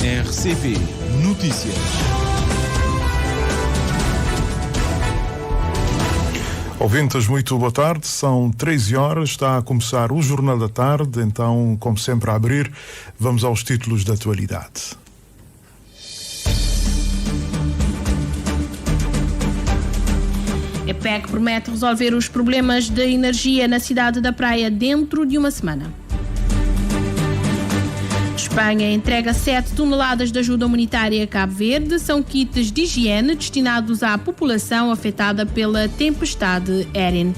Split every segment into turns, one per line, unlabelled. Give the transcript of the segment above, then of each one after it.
RCP Notícias.
Ouvintes, muito boa tarde, são 13 horas, está a começar o Jornal da Tarde, então, como sempre a abrir, vamos aos títulos da atualidade.
A PEC promete resolver os problemas da energia na cidade da Praia dentro de uma semana. Espanha entrega 7 toneladas de ajuda humanitária a Cabo Verde. São kits de higiene destinados à população afetada pela tempestade Erin.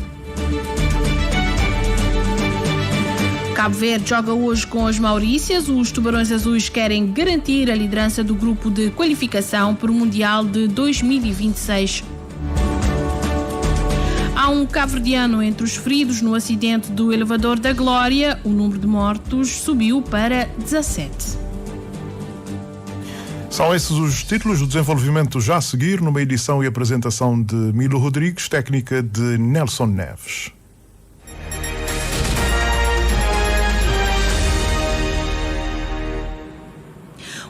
Cabo Verde joga hoje com as Maurícias. Os Tubarões Azuis querem garantir a liderança do grupo de qualificação para o Mundial de 2026. Há um cabo-verdiano entre os feridos no acidente do elevador da Glória. O número de mortos subiu para 17.
São esses os títulos do desenvolvimento já a seguir, numa edição e apresentação de Milo Rodrigues, técnica de Nelson Neves.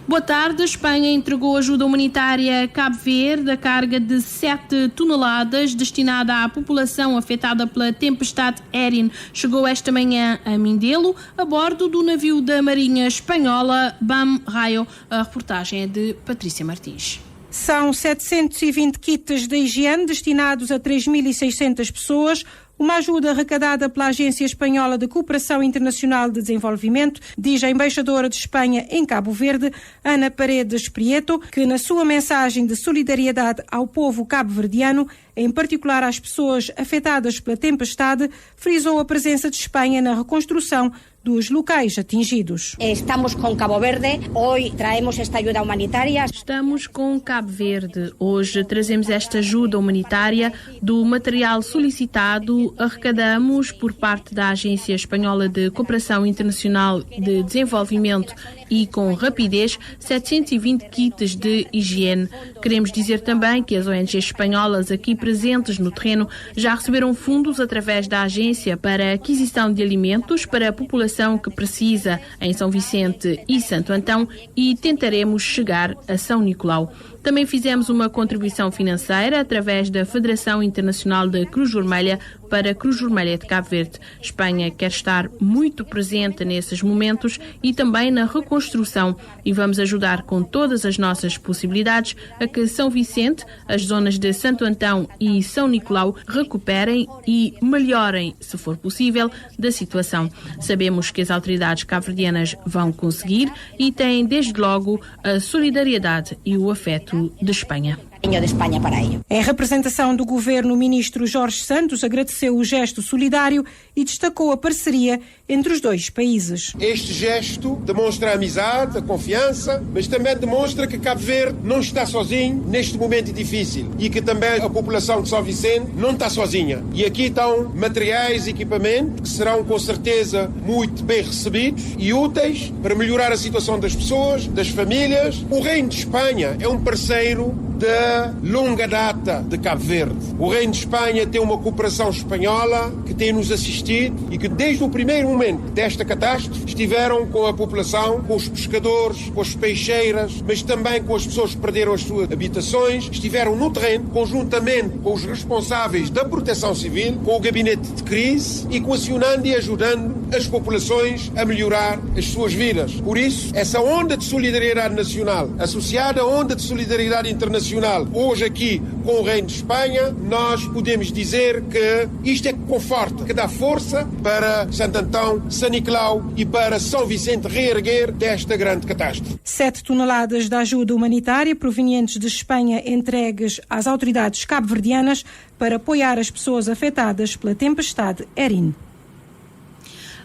Boa tarde. A Espanha entregou ajuda humanitária a Cabo Verde. A carga de 7 toneladas destinada à população afetada pela tempestade Erin chegou esta manhã a Mindelo, a bordo do navio da Marinha Espanhola BAM Rayo. A reportagem é de Patrícia Martins.
São 720 kits de higiene destinados a 3.600 pessoas, uma ajuda arrecadada pela Agência Espanhola de Cooperação Internacional de Desenvolvimento, diz a embaixadora de Espanha em Cabo Verde, Ana Paredes Prieto, que na sua mensagem de solidariedade ao povo cabo-verdiano, em particular às pessoas afetadas pela tempestade, frisou a presença de Espanha na reconstrução dos locais atingidos.
Estamos com Cabo Verde, hoje traemos esta ajuda humanitária.
Estamos com Cabo Verde. Hoje trazemos esta ajuda humanitária. Do material solicitado, arrecadamos por parte da Agência Espanhola de Cooperação Internacional de Desenvolvimento e com rapidez 720 kits de higiene. Queremos dizer também que as ONGs espanholas aqui presentes no terreno já receberam fundos através da agência para a aquisição de alimentos para a população que precisa em São Vicente e Santo Antão e tentaremos chegar a São Nicolau. Também fizemos uma contribuição financeira através da Federação Internacional da Cruz Vermelha para a Cruz Vermelha de Cabo Verde. Espanha quer estar muito presente nesses momentos e também na reconstrução e vamos ajudar com todas as nossas possibilidades a que São Vicente, as zonas de Santo Antão e São Nicolau recuperem e melhorem, se for possível, da situação. Sabemos que as autoridades cabo-verdianas vão conseguir e têm desde logo a solidariedade e o afeto de Espanha.
De Espanha para ello.
Em representação do governo, o ministro Jorge Santos agradeceu o gesto solidário e destacou a parceria entre os dois países.
Este gesto demonstra a amizade, a confiança, mas também demonstra que Cabo Verde não está sozinho neste momento difícil e que também a população de São Vicente não está sozinha. E aqui estão materiais e equipamentos que serão com certeza muito bem recebidos e úteis para melhorar a situação das pessoas, das famílias. O Reino de Espanha é um parceiro da longa data de Cabo Verde. O Reino de Espanha tem uma cooperação espanhola que tem nos assistido e que desde o primeiro momento desta catástrofe estiveram com a população, com os pescadores, com as peixeiras, mas também com as pessoas que perderam as suas habitações, estiveram no terreno conjuntamente com os responsáveis da proteção civil, com o gabinete de crise e coacionando e ajudando as populações a melhorar as suas vidas. Por isso, essa onda de solidariedade nacional, associada à onda de solidariedade internacional, hoje aqui com o Reino de Espanha, nós podemos dizer que isto é que conforta, que dá força para Santo Antão, São Nicolau e para São Vicente reerguer desta grande catástrofe.
7 toneladas de ajuda humanitária provenientes de Espanha entregues às autoridades cabo-verdianas para apoiar as pessoas afetadas pela tempestade Erin.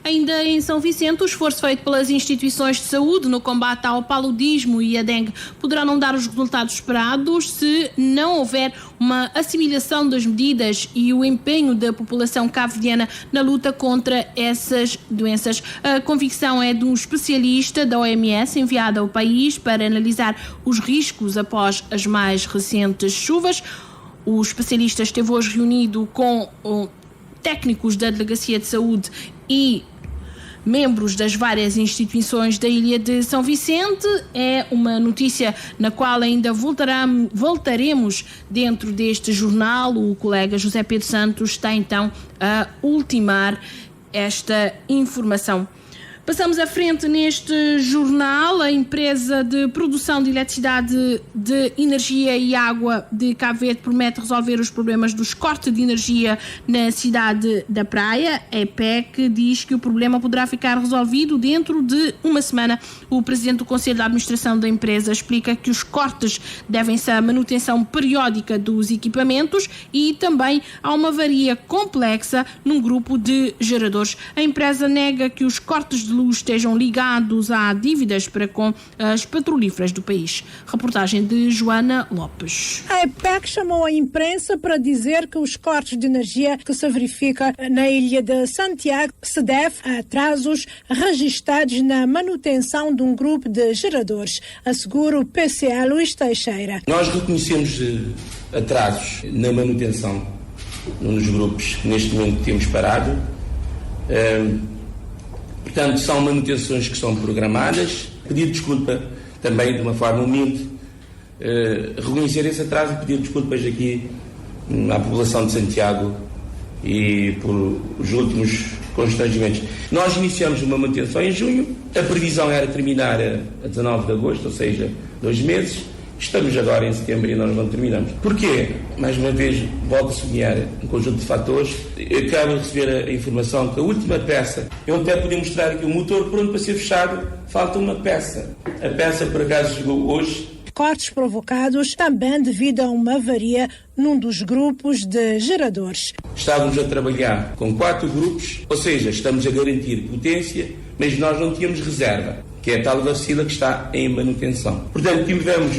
Ainda em São Vicente, o esforço feito pelas instituições de saúde no combate ao paludismo e à dengue poderá não dar os resultados esperados se não houver uma assimilação das medidas e o empenho da população cabo-verdiana na luta contra essas doenças. A convicção é de um especialista da OMS enviado ao país para analisar os riscos após as mais recentes chuvas. O especialista esteve hoje reunido com técnicos da Delegacia de Saúde e membros das várias instituições da Ilha de São Vicente. É uma notícia na qual ainda voltaremos dentro deste jornal. O colega José Pedro Santos está então a ultimar esta informação. Passamos à frente neste jornal. A empresa de produção de eletricidade, de energia e água de Cabo Verde promete resolver os problemas dos cortes de energia na cidade da Praia. A EPEC diz que o problema poderá ficar resolvido dentro de uma semana. O presidente do Conselho de Administração da empresa explica que os cortes devem-se à manutenção periódica dos equipamentos e também há uma avaria complexa num grupo de geradores. A empresa nega que os cortes de luz estejam ligados a dívidas para com as petrolíferas do país. Reportagem de Joana Lopes.
A EPEC chamou a imprensa para dizer que os cortes de energia que se verifica na ilha de Santiago se deve a atrasos registados na manutenção de um grupo de geradores, assegura o PCA Luís Teixeira.
Nós reconhecemos atrasos na manutenção nos grupos que neste momento temos parado. Portanto, são manutenções que são programadas. Pedir desculpa também de uma forma humilde, reconhecer esse atraso e pedir desculpas aqui à população de Santiago e por os últimos constrangimentos. Nós iniciamos uma manutenção em junho, a previsão era terminar a 19 de agosto, ou seja, 2 meses. Estamos agora em setembro e nós não terminamos. Porquê? Mais uma vez, volto a sublinhar um conjunto de fatores. Eu acabo de receber a informação que a última peça, eu até podia mostrar aqui o motor pronto para ser fechado, falta uma peça. A peça, por acaso, chegou hoje.
Cortes provocados também devido a uma avaria num dos grupos de geradores.
Estávamos a trabalhar com 4 grupos, ou seja, estamos a garantir potência, mas nós não tínhamos reserva, que é a tal vacila que está em manutenção. Portanto, tivemos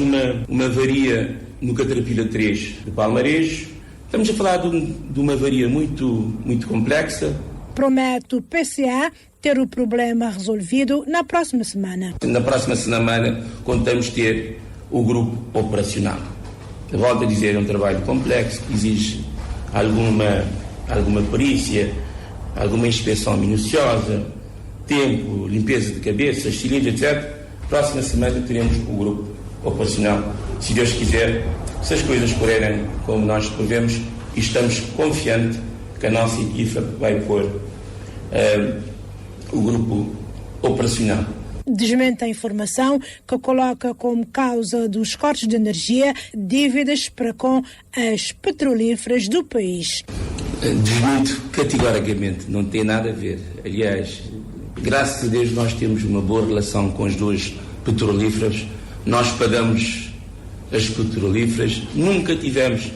uma avaria no Caterpillar 3 de Palmarejo. Estamos a falar de uma avaria muito, muito complexa.
Promete o PCA ter o problema resolvido na próxima semana.
Na próxima semana contamos ter o grupo operacional. Volto a dizer, é um trabalho complexo, que exige alguma perícia, alguma inspeção minuciosa, tempo, limpeza de cabeças, cilindros, etc. Próxima semana teremos o grupo operacional, se Deus quiser, se as coisas correrem como nós prevemos, e estamos confiantes que a nossa equipa vai pôr o grupo operacional.
Desmente a informação que coloca como causa dos cortes de energia dívidas para com as petrolíferas do país.
Desmento categoricamente, não tem nada a ver. Aliás, graças a Deus nós temos uma boa relação com as duas petrolíferas, nós pagamos as petrolíferas, nunca tivemos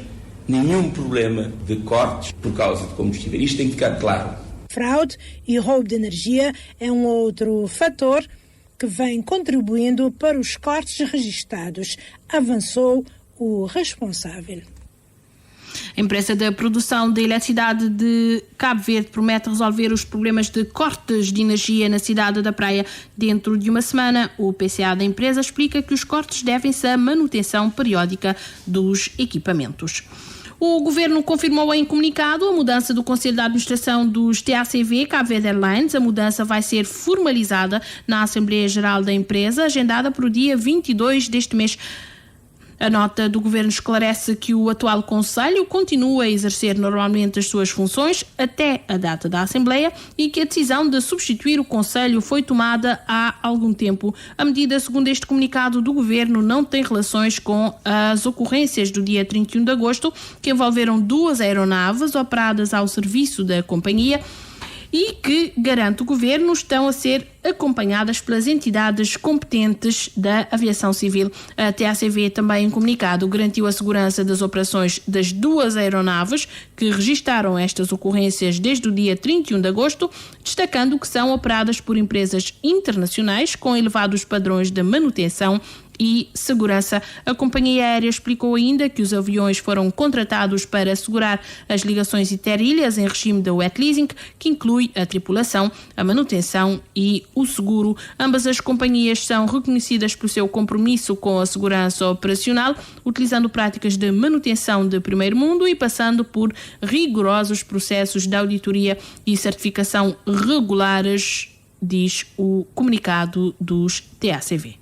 nenhum problema de cortes por causa de combustível. Isto tem que ficar claro.
Fraude e roubo de energia é um outro fator que vem contribuindo para os cortes registados, avançou o responsável.
A empresa da produção de eletricidade de Cabo Verde promete resolver os problemas de cortes de energia na cidade da Praia dentro de uma semana. O PCA da empresa explica que os cortes devem-se à manutenção periódica dos equipamentos. O Governo confirmou em comunicado a mudança do Conselho de Administração dos TACV Cabo Verde Airlines. A mudança vai ser formalizada na Assembleia Geral da empresa, agendada para o dia 22 deste mês. A nota do Governo esclarece que o atual Conselho continua a exercer normalmente as suas funções até a data da Assembleia e que a decisão de substituir o Conselho foi tomada há algum tempo. A medida, segundo este comunicado do Governo, não tem relações com as ocorrências do dia 31 de agosto, que envolveram 2 aeronaves operadas ao serviço da companhia e que, garante o Governo, estão a ser acompanhadas pelas entidades competentes da aviação civil. A TACV também em comunicado garantiu a segurança das operações das 2 aeronaves que registaram estas ocorrências desde o dia 31 de agosto, destacando que são operadas por empresas internacionais com elevados padrões de manutenção e segurança. A companhia aérea explicou ainda que os aviões foram contratados para assegurar as ligações interilhas em regime de wet leasing, que inclui a tripulação, a manutenção e o seguro. Ambas as companhias são reconhecidas pelo seu compromisso com a segurança operacional, utilizando práticas de manutenção de primeiro mundo e passando por rigorosos processos de auditoria e certificação regulares diz o comunicado dos TACV.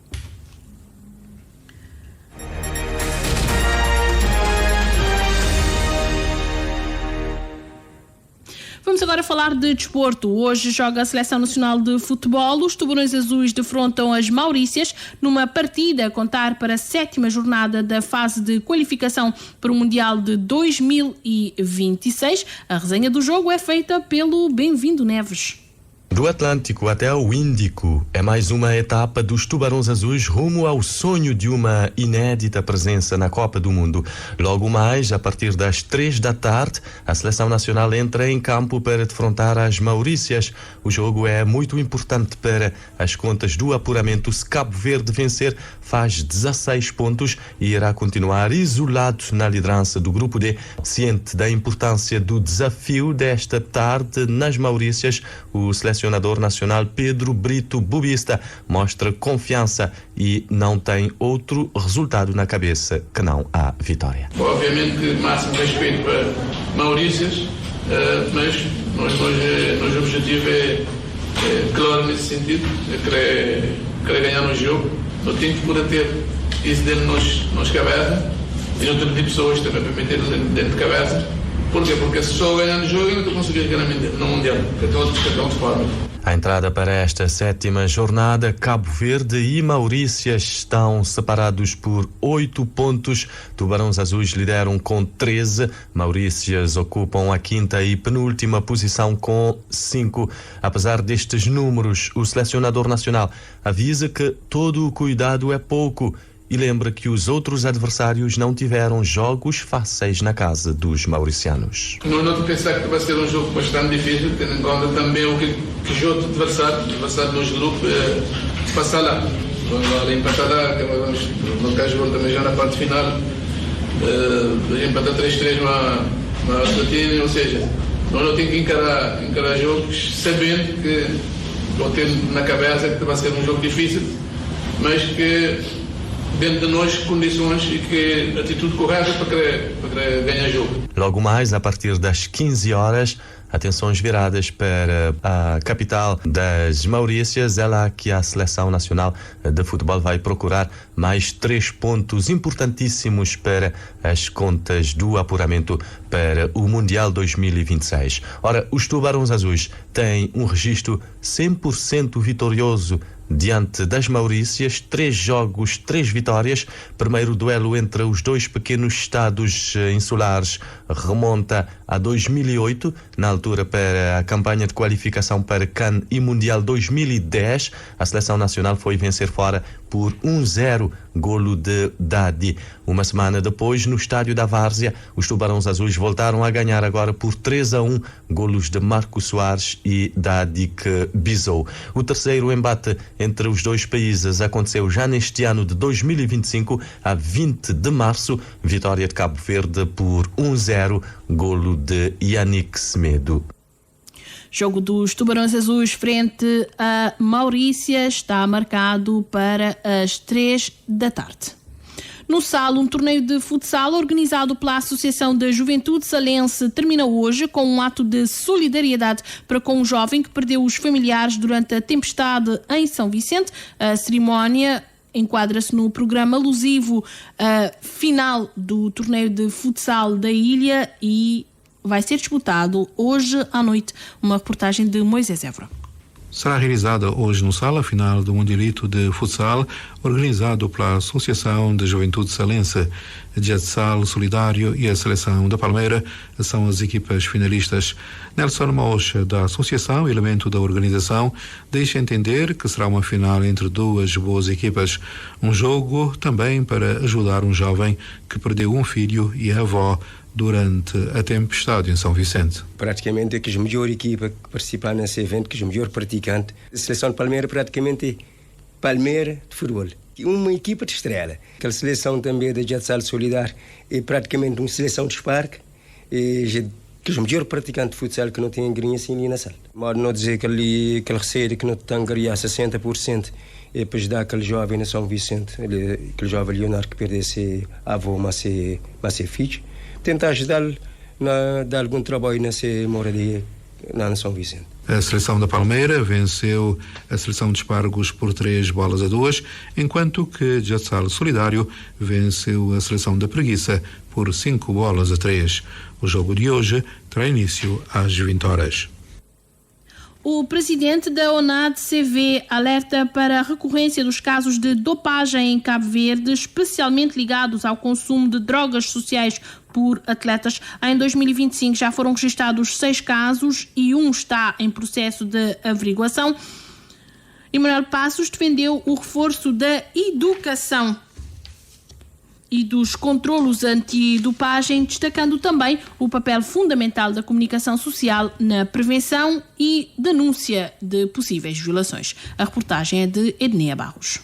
Vamos agora falar de desporto. Hoje joga a Seleção Nacional de Futebol. Os Tubarões Azuis defrontam as Maurícias numa partida a contar para a 7ª jornada da fase de qualificação para o Mundial de 2026. A resenha do jogo é feita pelo Bem-vindo Neves.
Do Atlântico até ao Índico, é mais uma etapa dos Tubarões Azuis rumo ao sonho de uma inédita presença na Copa do Mundo. Logo mais, a partir das 3 da tarde, a Seleção Nacional entra em campo para defrontar as Maurícias. O jogo é muito importante para as contas do apuramento. Se Cabo Verde vencer, faz 16 pontos e irá continuar isolado na liderança do Grupo D. Ciente da importância do desafio desta tarde nas Maurícias, o selecionador nacional Pedro Brito Bubista mostra confiança e não tem outro resultado na cabeça que não a vitória.
Obviamente que máximo respeito para Maurícias, mas nosso objetivo é claro nesse sentido, é querer ganhar no jogo. Não tem que poder ter isso dentro de nós cabeça e não ter pessoas também para meter dentro de cabeça. Por quê? Porque se só ganhar no jogo, eu não estou conseguindo ganhar no Mundial. Então, de forma.
A entrada para esta 7ª jornada, Cabo Verde e Maurícias estão separados por 8 pontos. Tubarões Azuis lideram com 13. Maurícias ocupam a 5ª e penúltima posição com 5. Apesar destes números, o selecionador nacional avisa que todo o cuidado é pouco e lembra que os outros adversários não tiveram jogos fáceis na casa dos mauricianos.
Não estou a pensar que vai ser um jogo bastante difícil, tendo em conta também o que jogo de adversário dos grupos passar lá. Vamos lá empatar lá, no caso também já na parte final, empatar 3-3 na Argentina, ou seja, não tem que encarar jogos sabendo que, ou tendo na cabeça que vai ser um jogo difícil, mas que dentro de nós condições e que atitude correta para querer ganhar jogo.
Logo mais, a partir das 15 horas, atenções viradas para a capital das Maurícias, é lá que a Seleção Nacional de Futebol vai procurar mais 3 pontos importantíssimos para as contas do apuramento para o Mundial 2026. Ora, os Tubarões Azuis têm um registro 100% vitorioso diante das Maurícias, 3 jogos, 3 vitórias. Primeiro duelo entre os dois pequenos estados insulares remonta a 2008, na altura para a campanha de qualificação para CAN e Mundial 2010. A Seleção Nacional foi vencer fora por 1-0, golo de Dadi. Uma semana depois, no estádio da Várzea, os Tubarões Azuis voltaram a ganhar agora por 3-1, golos de Marco Soares e Dadi que bisou. O terceiro embate entre os dois países aconteceu já neste ano de 2025, a 20 de março, vitória de Cabo Verde por 1-0, golo de Yannick Semedo.
Jogo dos Tubarões Azuis frente a Maurícias está marcado para as 3 da tarde. No Sal, um torneio de futsal organizado pela Associação da Juventude Salense termina hoje com um ato de solidariedade para com um jovem que perdeu os familiares durante a tempestade em São Vicente. A cerimónia enquadra-se no programa alusivo final do torneio de futsal da ilha e vai ser disputado hoje à noite. Uma reportagem de Moisés Évora.
Será realizada hoje no Sala a final do Mundialito de Futsal, organizado pela Associação de Juventude Salense. Jatsal Solidário e a Seleção da Palmeira são as equipas finalistas. Nelson Mocha, da Associação, elemento da organização, deixa entender que será uma final entre duas boas equipas. Um jogo também para ajudar um jovem que perdeu um filho e a avó durante a tempestade em São Vicente.
Praticamente é que a melhor equipa que participa nesse evento, que a melhor praticante. A Seleção de Palmeira praticamente é Palmeira de futebol. Uma equipa de estrela. Aquela seleção também da Jatsal Solidário é praticamente uma seleção de Spark. Que os melhores praticantes de futsal que não têm grinha assim ali na sala. Mas não dizer que aquele receio que não tem ganhar 60% é para ajudar aquele jovem na São Vicente, aquele jovem Leonardo que perdeu seu avô, mas seu filho. Tentar ajudá-lo a dar algum trabalho nessa moradia lá no São Vicente.
A seleção da Palmeira venceu a seleção de Espargos por 3-2, enquanto que Jatsal Solidário venceu a seleção da Preguiça por 5-3. O jogo de hoje terá início às 20 horas.
O presidente da ONAD-CV alerta para a recorrência dos casos de dopagem em Cabo Verde, especialmente ligados ao consumo de drogas sociais por atletas. Em 2025 já foram registrados 6 casos e um está em processo de averiguação. Emanuel Passos defendeu o reforço da educação e dos controlos antidopagem, destacando também o papel fundamental da comunicação social na prevenção e denúncia de possíveis violações. A reportagem é de Ednea Barros.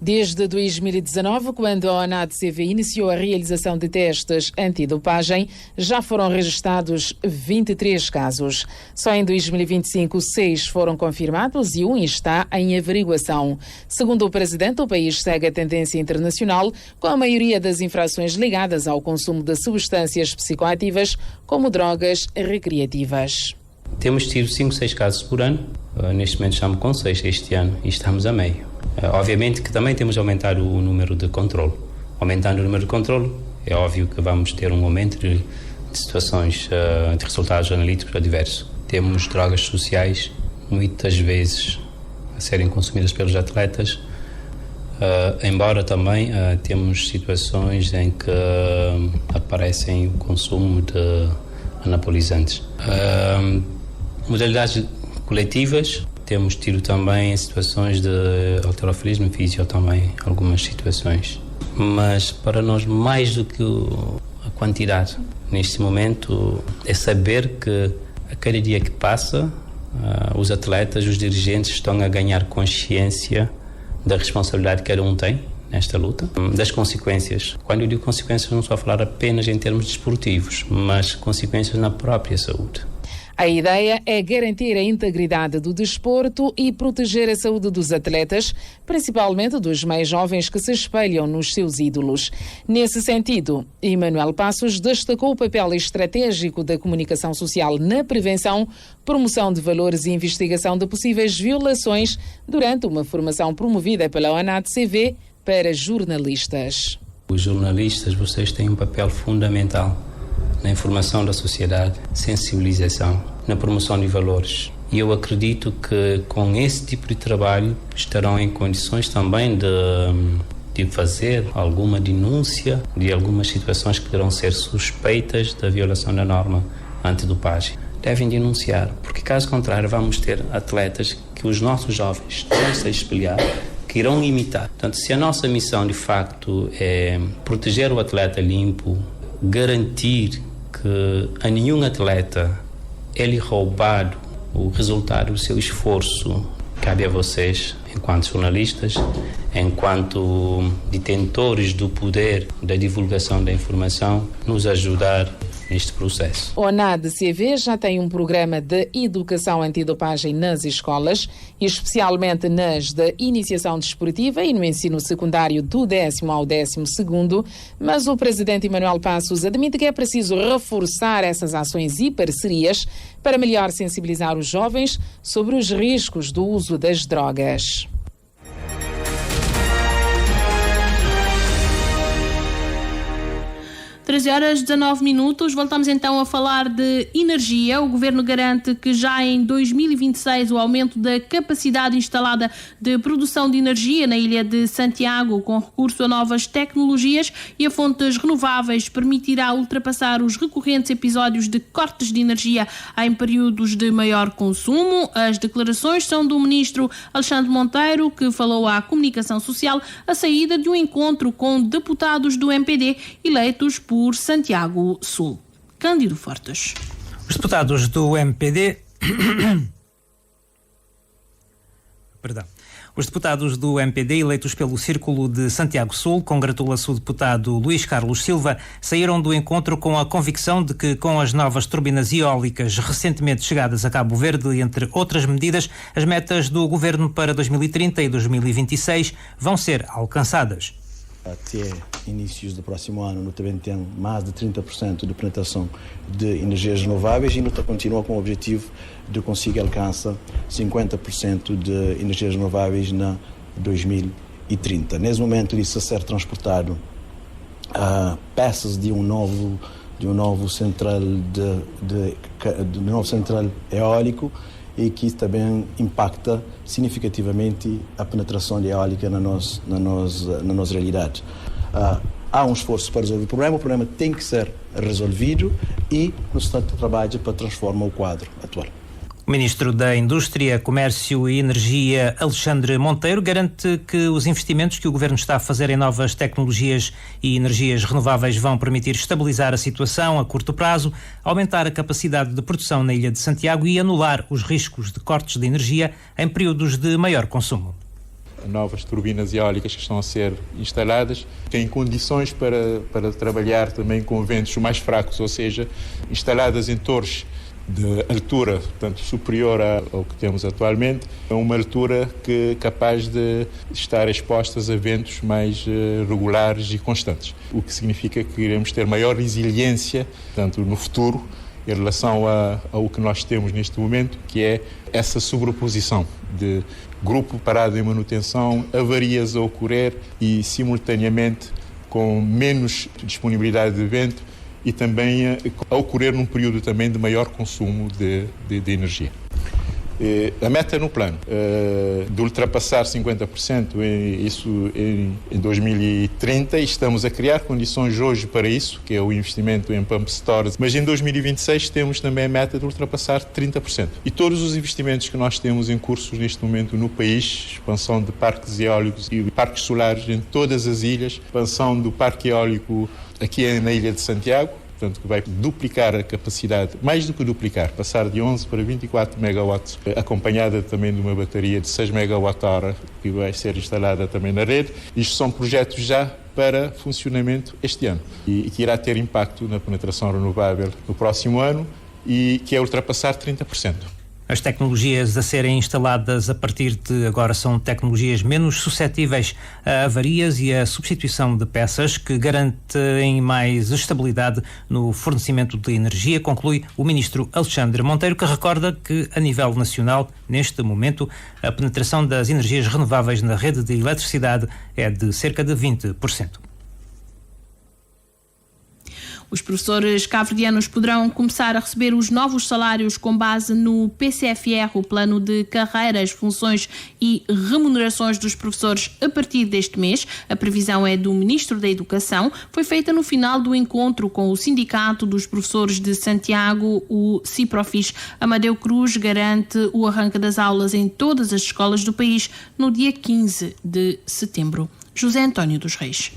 Desde 2019, quando a ONAD-CV iniciou a realização de testes antidopagem, já foram registrados 23 casos. Só em 2025, 6 foram confirmados e um está em averiguação. Segundo o presidente, o país segue a tendência internacional, com a maioria das infrações ligadas ao consumo de substâncias psicoativas, como drogas recreativas.
Temos tido 5, 6 casos por ano. Neste momento estamos com 6 este ano e estamos a meio. Obviamente que também temos aumentado o número de controle. Aumentando o número de controle, é óbvio que vamos ter um aumento de situações, de resultados analíticos adversos. Temos drogas sociais, muitas vezes, a serem consumidas pelos atletas, embora também temos situações em que aparecem o consumo de anabolizantes. Modalidades coletivas, temos tido também situações de halterofilismo físico, também algumas situações. Mas para nós, mais do que a quantidade, neste momento, é saber que a cada dia que passa, os atletas, os dirigentes estão a ganhar consciência da responsabilidade que cada um tem nesta luta, das consequências. Quando eu digo consequências, não estou a falar apenas em termos desportivos, mas consequências na própria saúde.
A ideia é garantir a integridade do desporto e proteger a saúde dos atletas, principalmente dos mais jovens que se espelham nos seus ídolos. Nesse sentido, Emanuel Passos destacou o papel estratégico da comunicação social na prevenção, promoção de valores e investigação de possíveis violações durante uma formação promovida pela ONAD-CV para jornalistas.
Os jornalistas, vocês têm um papel fundamental na informação da sociedade, sensibilização, na promoção de valores. E eu acredito que com esse tipo de trabalho estarão em condições também de fazer alguma denúncia de algumas situações que poderão ser suspeitas da violação da norma antidopagem. Devem denunciar, porque caso contrário vamos ter atletas que os nossos jovens vão se espelhar, que irão imitar. Portanto, se a nossa missão de facto é proteger o atleta limpo, garantir que a nenhum atleta é lhe roubado o resultado do seu esforço, cabe a vocês, enquanto jornalistas, enquanto detentores do poder da divulgação da informação, nos ajudar neste processo.
A ONAD-CV já tem um programa de educação antidopagem nas escolas, especialmente nas da iniciação desportiva e no ensino secundário do 10º ao 12º, mas o presidente Emanuel Passos admite que é preciso reforçar essas ações e parcerias para melhor sensibilizar os jovens sobre os riscos do uso das drogas.
13h19. Voltamos então a falar de energia. O Governo garante que já em 2026 o aumento da capacidade instalada de produção de energia na ilha de Santiago, com recurso a novas tecnologias e a fontes renováveis, permitirá ultrapassar os recorrentes episódios de cortes de energia em períodos de maior consumo. As declarações são do ministro Alexandre Monteiro, que falou à comunicação social à saída de um encontro com deputados do MPD eleitos por Santiago Sul. Cândido Fortes.
Os deputados do MPD... Os deputados do MPD eleitos pelo Círculo de Santiago Sul, congratula-se o deputado Luís Carlos Silva, saíram do encontro com a convicção de que, com as novas turbinas eólicas recentemente chegadas a Cabo Verde, entre outras medidas, as metas do governo para 2030 e 2026 vão ser alcançadas.
Até inícios do próximo ano, nós também temos mais de 30% de penetração de energias renováveis e nós continuamos com o objetivo de conseguir alcançar 50% de energias renováveis na 2030. Nesse momento, isso a ser transportado peças de um novo central central eólico e que também impacta significativamente a penetração de eólica na nossa realidade. Há um esforço para resolver o problema tem que ser resolvido e no instante trabalho para transformar o quadro atual.
O Ministro da Indústria, Comércio e Energia, Alexandre Monteiro, garante que os investimentos que o Governo está a fazer em novas tecnologias e energias renováveis vão permitir estabilizar a situação a curto prazo, aumentar a capacidade de produção na Ilha de Santiago e anular os riscos de cortes de energia em períodos de maior consumo.
Novas turbinas eólicas que estão a ser instaladas têm condições para trabalhar também com ventos mais fracos, ou seja, instaladas em torres de altura, portanto, superior ao que temos atualmente, a uma altura que é capaz de estar expostas a ventos mais regulares e constantes, o que significa que iremos ter maior resiliência, portanto, no futuro, em relação ao que nós temos neste momento, que é essa sobreposição de grupo parado em manutenção, avarias a ocorrer e, simultaneamente, com menos disponibilidade de vento, e também a ocorrer num período também de maior consumo de energia. A meta no plano de ultrapassar 50%, isso em 2030, e estamos a criar condições hoje para isso, que é o investimento em pump stores, mas em 2026 temos também a meta de ultrapassar 30%. E todos os investimentos que nós temos em curso neste momento no país, expansão de parques eólicos e parques solares em todas as ilhas, expansão do parque eólico aqui na Ilha de Santiago, portanto, que vai duplicar a capacidade, mais do que duplicar, passar de 11 para 24 megawatts, acompanhada também de uma bateria de 6 megawatt-hora que vai ser instalada também na rede. Isto são projetos já para funcionamento este ano e que irá ter impacto na penetração renovável no próximo ano e que é ultrapassar 30%.
As tecnologias a serem instaladas a partir de agora são tecnologias menos suscetíveis a avarias e a substituição de peças que garantem mais estabilidade no fornecimento de energia, conclui o Ministro Alexandre Monteiro, que recorda que, a nível nacional, neste momento, a penetração das energias renováveis na rede de eletricidade é de cerca de 20%.
Os professores cabo-verdianos poderão começar a receber os novos salários com base no PCFR, o Plano de Carreiras, Funções e Remunerações dos Professores, a partir deste mês. A previsão é do Ministro da Educação. Foi feita no final do encontro com o Sindicato dos Professores de Santiago, o CIPROFIS. Amadeu Cruz garante o arranque das aulas em todas as escolas do país no dia 15 de setembro. José António dos Reis.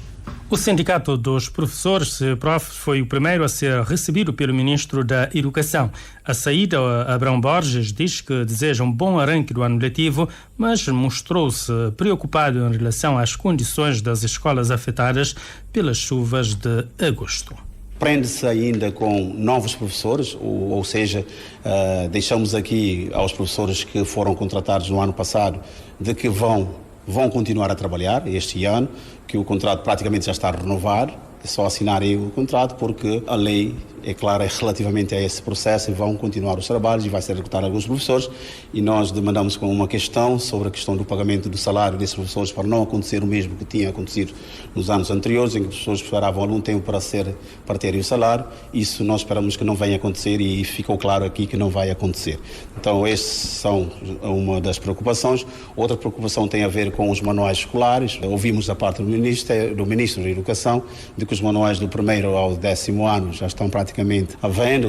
O Sindicato dos Professores, CIPROF, foi o primeiro a ser recebido pelo Ministro da Educação. A saída, Abrão Borges, diz que deseja um bom arranque do ano letivo, mas mostrou-se preocupado em relação às condições das escolas afetadas pelas chuvas de agosto.
Prende-se ainda com novos professores, ou seja, deixamos aqui aos professores que foram contratados no ano passado de que vão continuar a trabalhar este ano, que o contrato praticamente já está renovado, é só assinarem o contrato porque a lei é clara relativamente a esse processo e vão continuar os trabalhos e vai ser executado alguns professores e nós demandamos com uma questão sobre a questão do pagamento do salário desses professores para não acontecer o mesmo que tinha acontecido nos anos anteriores, em que os professores esperavam algum tempo para terem o salário. Isso nós esperamos que não venha acontecer e ficou claro aqui que não vai acontecer. Então, esses são uma das preocupações. Outra preocupação tem a ver com os manuais escolares. Ouvimos da parte do Ministro da Educação de que os manuais do 1º ao 10º ano já estão praticamente à venda.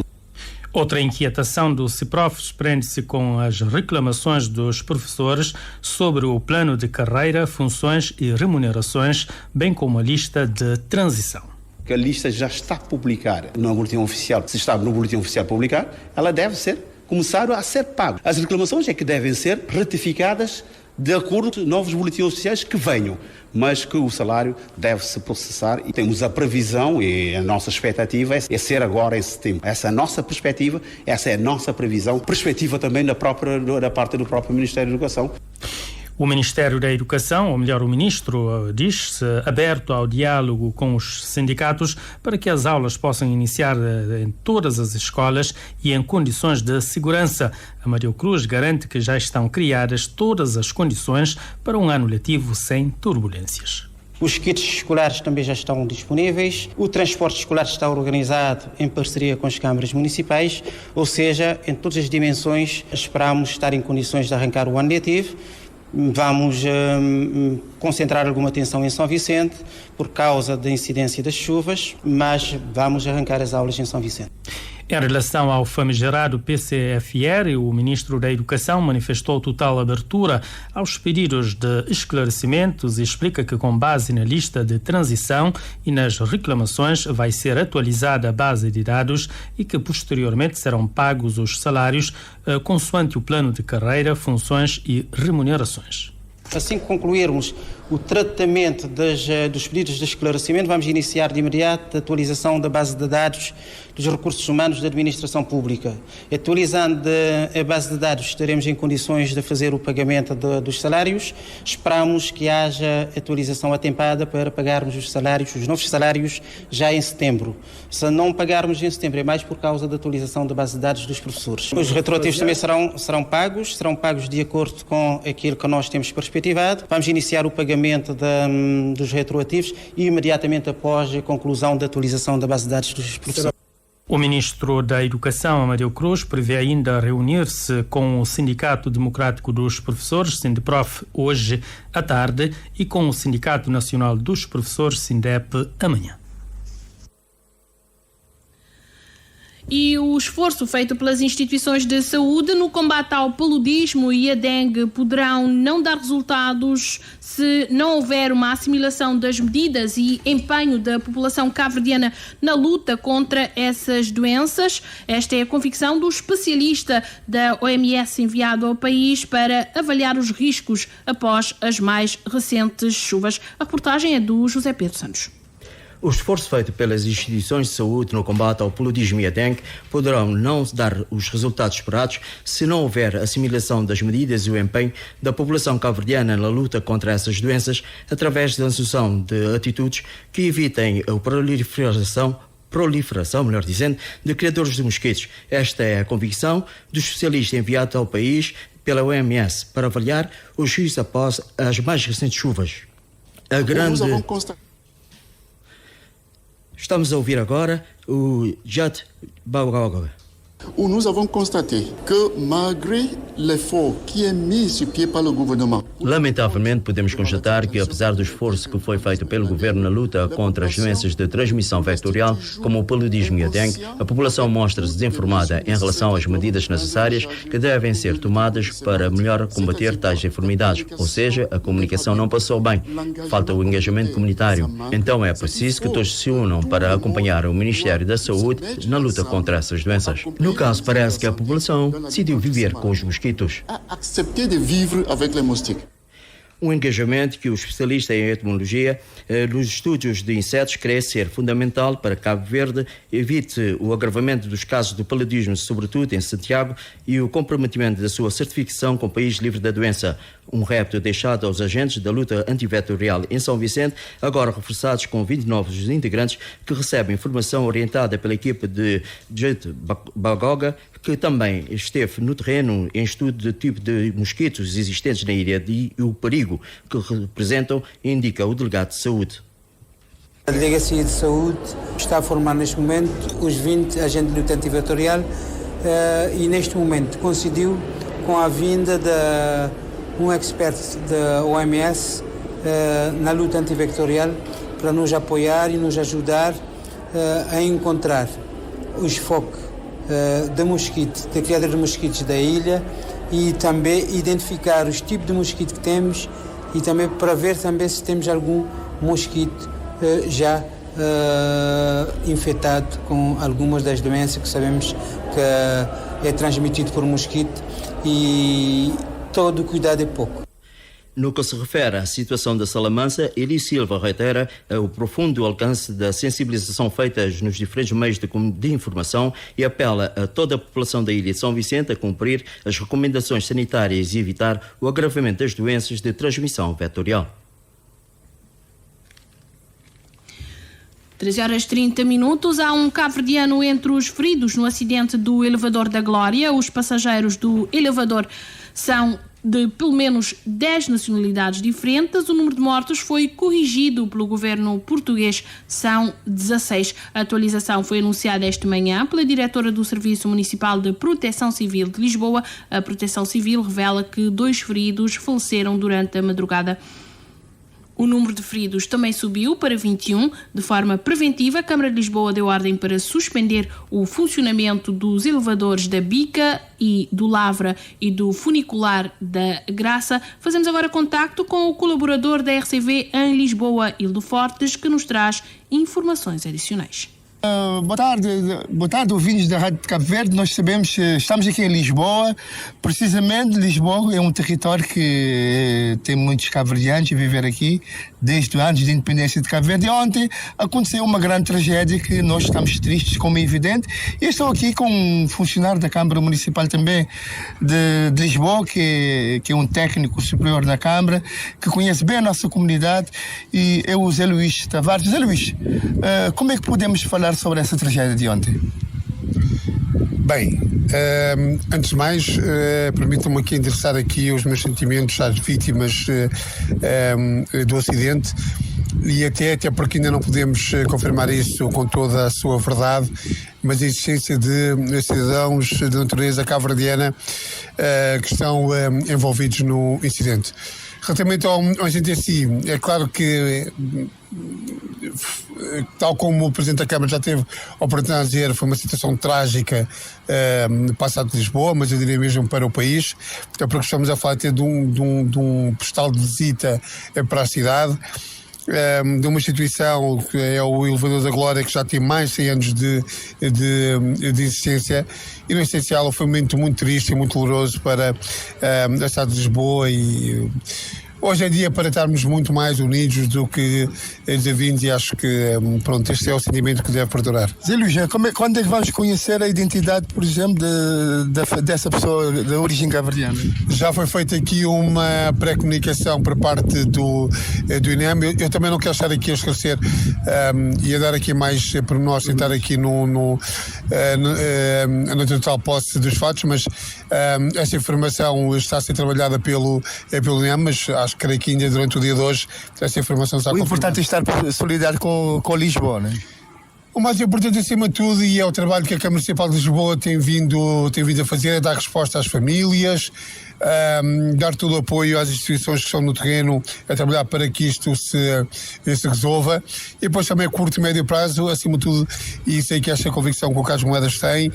Outra inquietação do CIPROF prende-se com as reclamações dos professores sobre o plano de carreira, funções e remunerações, bem como a lista de transição.
A lista já está publicada no boletim oficial. Se está no boletim oficial publicado, ela deve começar a ser paga. As reclamações é que devem ser ratificadas de acordo com novos boletins oficiais que venham, mas que o salário deve-se processar e temos a previsão e a nossa expectativa é ser agora em setembro. Essa é a nossa perspectiva, essa é a nossa previsão, perspectiva também da parte do próprio Ministério da Educação.
O Ministério da Educação, ou melhor, o Ministro, diz-se aberto ao diálogo com os sindicatos para que as aulas possam iniciar em todas as escolas e em condições de segurança. Amadeu Cruz garante que já estão criadas todas as condições para um ano letivo sem turbulências.
Os kits escolares também já estão disponíveis, o transporte escolar está organizado em parceria com as câmaras municipais, ou seja, em todas as dimensões esperamos estar em condições de arrancar o ano letivo. Vamos concentrar alguma atenção em São Vicente por causa da incidência das chuvas, mas vamos arrancar as aulas em São Vicente.
Em relação ao famigerado PCFR, o Ministro da Educação manifestou total abertura aos pedidos de esclarecimentos e explica que, com base na lista de transição e nas reclamações, vai ser atualizada a base de dados e que, posteriormente, serão pagos os salários consoante o plano de carreira, funções e remunerações.
Assim que concluirmos o tratamento dos pedidos de esclarecimento, vamos iniciar de imediato a atualização da base de dados dos recursos humanos da administração pública. Atualizando a base de dados, estaremos em condições de fazer o pagamento dos salários. Esperamos que haja atualização atempada para pagarmos os novos salários, já em setembro. Se não pagarmos em setembro, é mais por causa da atualização da base de dados dos professores. Os retroativos também serão pagos de acordo com aquilo que nós temos perspectivado. Vamos iniciar o pagamento dos retroativos e imediatamente após a conclusão da atualização da base de dados dos professores.
O Ministro da Educação, Amadeu Cruz, prevê ainda reunir-se com o Sindicato Democrático dos Professores, Sindeprof, hoje à tarde, e com o Sindicato Nacional dos Professores, Sindep, amanhã.
E o esforço feito pelas instituições de saúde no combate ao paludismo e a dengue poderão não dar resultados se não houver uma assimilação das medidas e empenho da população cabo-verdiana na luta contra essas doenças. Esta é a convicção do especialista da OMS enviado ao país para avaliar os riscos após as mais recentes chuvas. A reportagem é do José Pedro Santos.
O esforço feito pelas instituições de saúde no combate ao paludismo e à dengue poderão não dar os resultados esperados se não houver assimilação das medidas e o empenho da população cabo-verdiana na luta contra essas doenças através da assunção de atitudes que evitem a proliferação, melhor dizendo, de criadores de mosquitos. Esta é a convicção do especialista enviado ao país pela OMS para avaliar os riscos após as mais recentes chuvas. Estamos a ouvir agora o Jat Bagoga.
Nous avons constaté que malgré l'effort qui est mis sur pied par le gouvernement.
Lamentavelmente podemos constatar que apesar do esforço que foi feito pelo governo na luta contra as doenças de transmissão vectorial, como o paludismo e a dengue, a população mostra-se desinformada em relação às medidas necessárias que devem ser tomadas para melhor combater tais enfermidades. Ou seja, a comunicação não passou bem. Falta o engajamento comunitário. Então é preciso que todos se unam para acompanhar o Ministério da Saúde na luta contra essas doenças. No caso, parece que a população decidiu viver com os mosquitos.
Accepter de vivre avec les moustiques.
Um engajamento que o especialista em entomologia nos estudos de insetos crê ser fundamental para Cabo Verde, evite o agravamento dos casos do paludismo, sobretudo em Santiago, e o comprometimento da sua certificação como país livre da doença. Um repto deixado aos agentes da luta antivetorial em São Vicente, agora reforçados com 20 novos integrantes que recebem formação orientada pela equipe de Jet Bagoga, que também esteve no terreno em estudo do tipo de mosquitos existentes na ilha e o perigo que representam, indica o delegado de saúde.
A Delegacia de Saúde está a formar neste momento os 20 agentes de luta antivetorial e neste momento coincidiu com a vinda de um expert da OMS na luta antivectorial para nos apoiar e nos ajudar a encontrar os focos de mosquito, de criadores de mosquitos da ilha e também identificar os tipos de mosquito que temos e também para ver também se temos algum mosquito já infectado com algumas das doenças que sabemos que é transmitido por mosquito e todo cuidado é pouco.
No que se refere à situação da Salamanca, Eli Silva reitera o profundo alcance da sensibilização feita nos diferentes meios de informação e apela a toda a população da ilha de São Vicente a cumprir as recomendações sanitárias e evitar o agravamento das doenças de transmissão vetorial.
13h30. Há um cabo-verdiano entre os feridos no acidente do elevador da Glória. Os passageiros do elevador são de pelo menos 10 nacionalidades diferentes. O número de mortos foi corrigido pelo governo português, são 16. A atualização foi anunciada esta manhã pela diretora do Serviço Municipal de Proteção Civil de Lisboa. A Proteção Civil revela que 2 feridos faleceram durante a madrugada. O número de feridos também subiu para 21. De forma preventiva, a Câmara de Lisboa deu ordem para suspender o funcionamento dos elevadores da Bica e do Lavra e do funicular da Graça. Fazemos agora contacto com o colaborador da RCV em Lisboa, Hildo Fortes, que nos traz informações adicionais.
Boa tarde, ouvintes da Rádio de Cabo Verde. Nós sabemos que estamos aqui em Lisboa. Precisamente, Lisboa é um território que tem muitos cabo-verdianos a viver aqui desde antes da independência de Cabo Verde. E ontem aconteceu uma grande tragédia que nós estamos tristes, como é evidente. E estou aqui com um funcionário da Câmara Municipal também de Lisboa, que é um técnico superior da Câmara, que conhece bem a nossa comunidade, e é o Zé Luís Tavares. Zé Luís, como é que podemos falar sobre essa tragédia de ontem?
Bem, antes de mais, permitam-me aqui endereçar aqui os meus sentimentos às vítimas do acidente e até porque ainda não podemos confirmar isso com toda a sua verdade, mas a existência de cidadãos de natureza cabo-verdiana que estão envolvidos no incidente. Relativamente ao incidente em si, é claro que, tal como o Presidente da Câmara já teve a oportunidade de dizer, foi uma situação trágica no passado de Lisboa, mas eu diria mesmo para o país, porque estamos a falar até de um postal de visita para a cidade, de uma instituição que é o Elevador da Glória, que já tem mais de 100 anos de existência, e no essencial foi um momento muito triste e muito doloroso para a cidade de Lisboa, e hoje é dia para estarmos muito mais unidos do que desavindos, e acho que, pronto, este é o sentimento que deve perdurar.
Zé Luís, quando é que vamos conhecer a identidade, por exemplo, dessa pessoa de origem cabo-verdiana?
Já foi feita aqui uma pré-comunicação por parte do INEM. Eu também não quero estar aqui a esclarecer e a dar aqui mais pormenores, tentar aqui na total posse dos fatos, mas essa informação está a ser trabalhada pelo INEM, mas acho que creio que ainda durante o dia de hoje essa informação está confirmada.
O importante é estar solidário com Lisboa, não é?
O mais importante, acima de tudo, e é o trabalho que a Câmara Municipal de Lisboa tem vindo a fazer, é dar resposta às famílias, dar todo o apoio às instituições que estão no terreno a trabalhar para que isto se resolva, e depois também a curto e médio prazo, acima de tudo, e sei que esta convicção que o Carlos Moedas tem,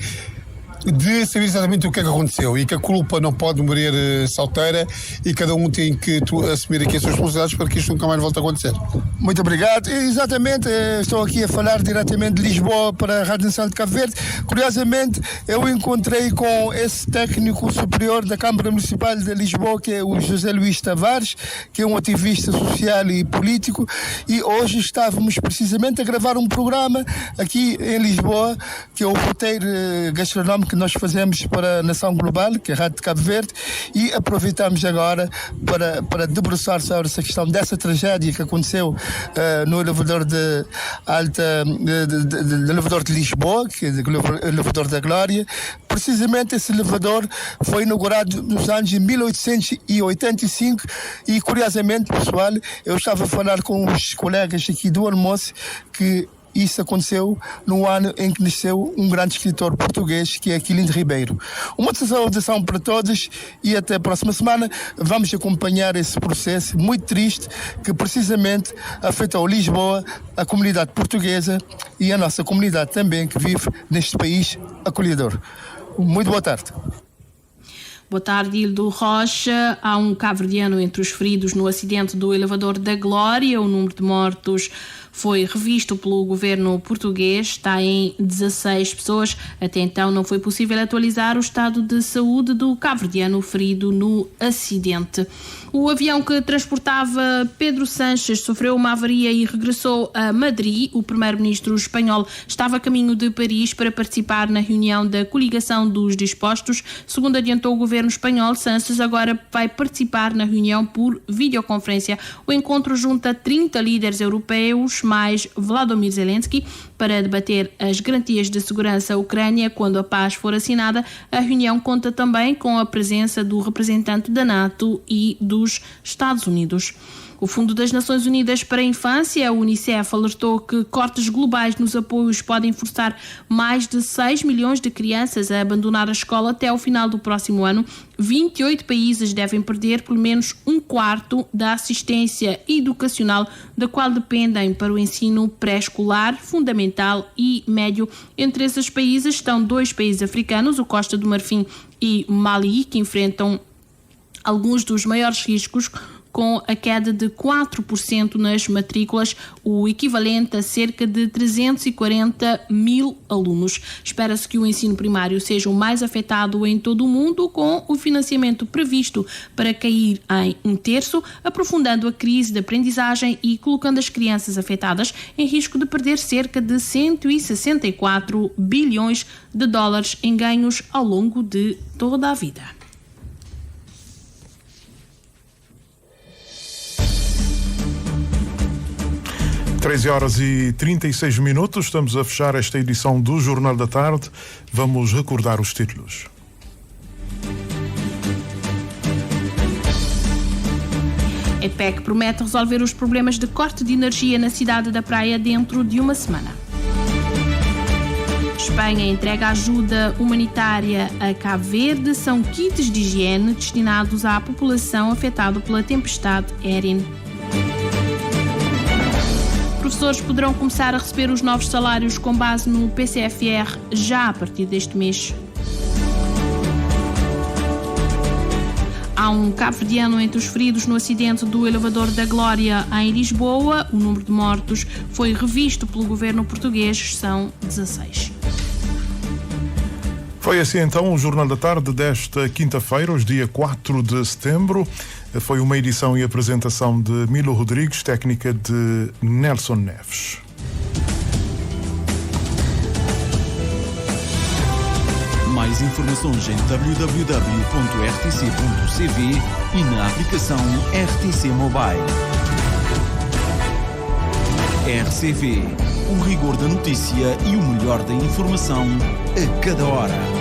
de saber exatamente o que é que aconteceu, e que a culpa não pode morrer solteira, e cada um tem que assumir aqui as suas responsabilidades para que isto nunca mais volte a acontecer.
Muito obrigado. Exatamente, estou aqui a falar diretamente de Lisboa para a Rádio Nacional de Cabo Verde. Curiosamente, eu encontrei com esse técnico superior da Câmara Municipal de Lisboa, que é o José Luís Tavares, que é um ativista social e político, e hoje estávamos precisamente a gravar um programa aqui em Lisboa, que é o roteiro gastronómico que nós fazemos para a Nação Global, que é a Rádio de Cabo Verde, e aproveitamos agora para debruçar sobre essa questão dessa tragédia que aconteceu no elevador de elevador de Lisboa, que é o elevador da Glória. Precisamente esse elevador foi inaugurado nos anos de 1885 e, curiosamente, pessoal, eu estava a falar com os colegas aqui do almoço que isso aconteceu no ano em que nasceu um grande escritor português, que é Quilindo Ribeiro. Uma saudação para todos e até a próxima semana. Vamos acompanhar esse processo muito triste que precisamente afetou Lisboa, a comunidade portuguesa e a nossa comunidade também que vive neste país acolhedor. Muito boa tarde.
Boa tarde, Hildo Rocha. Há um cabo-verdiano entre os feridos no acidente do elevador da Glória. O número de mortos foi revisto pelo governo português, está em 16 pessoas. Até então não foi possível atualizar o estado de saúde do cabo-verdiano ferido no acidente. O avião que transportava Pedro Sánchez sofreu uma avaria e regressou a Madrid. O primeiro-ministro espanhol estava a caminho de Paris para participar na reunião da coligação dos dispostos. Segundo adiantou o governo espanhol, Sánchez agora vai participar na reunião por videoconferência. O encontro junta 30 líderes europeus, mais Vladimir Zelensky, para debater as garantias de segurança à Ucrânia quando a paz for assinada. A reunião conta também com a presença do representante da NATO e dos Estados Unidos. O Fundo das Nações Unidas para a Infância, a Unicef, alertou que cortes globais nos apoios podem forçar mais de 6 milhões de crianças a abandonar a escola até ao final do próximo ano. 28 países devem perder pelo menos um quarto da assistência educacional da qual dependem para o ensino pré-escolar, fundamental e médio. Entre esses países estão 2 países africanos, o Costa do Marfim e Mali, que enfrentam alguns dos maiores riscos, com a queda de 4% nas matrículas, o equivalente a cerca de 340 mil alunos. Espera-se que o ensino primário seja o mais afetado em todo o mundo, com o financiamento previsto para cair em 1/3, aprofundando a crise de aprendizagem e colocando as crianças afetadas em risco de perder cerca de 164 bilhões de dólares em ganhos ao longo de toda a vida.
13h36, estamos a fechar esta edição do Jornal da Tarde. Vamos recordar os títulos.
A EPEC promete resolver os problemas de corte de energia na cidade da Praia dentro de uma semana. Espanha entrega ajuda humanitária a Cabo Verde. São kits de higiene destinados à população afetada pela tempestade Erin. Professores poderão começar a receber os novos salários com base no PCFR já a partir deste mês. Há um cabo-verdiano entre os feridos no acidente do elevador da Glória em Lisboa. O número de mortos foi revisto pelo governo português, são 16.
Foi assim então o Jornal da Tarde desta quinta-feira, hoje dia 4 de setembro. Foi uma edição e apresentação de Milo Rodrigues, técnica de Nelson Neves.
Mais informações em www.rtc.cv e na aplicação RTC Mobile. RCV, o rigor da notícia e o melhor da informação a cada hora.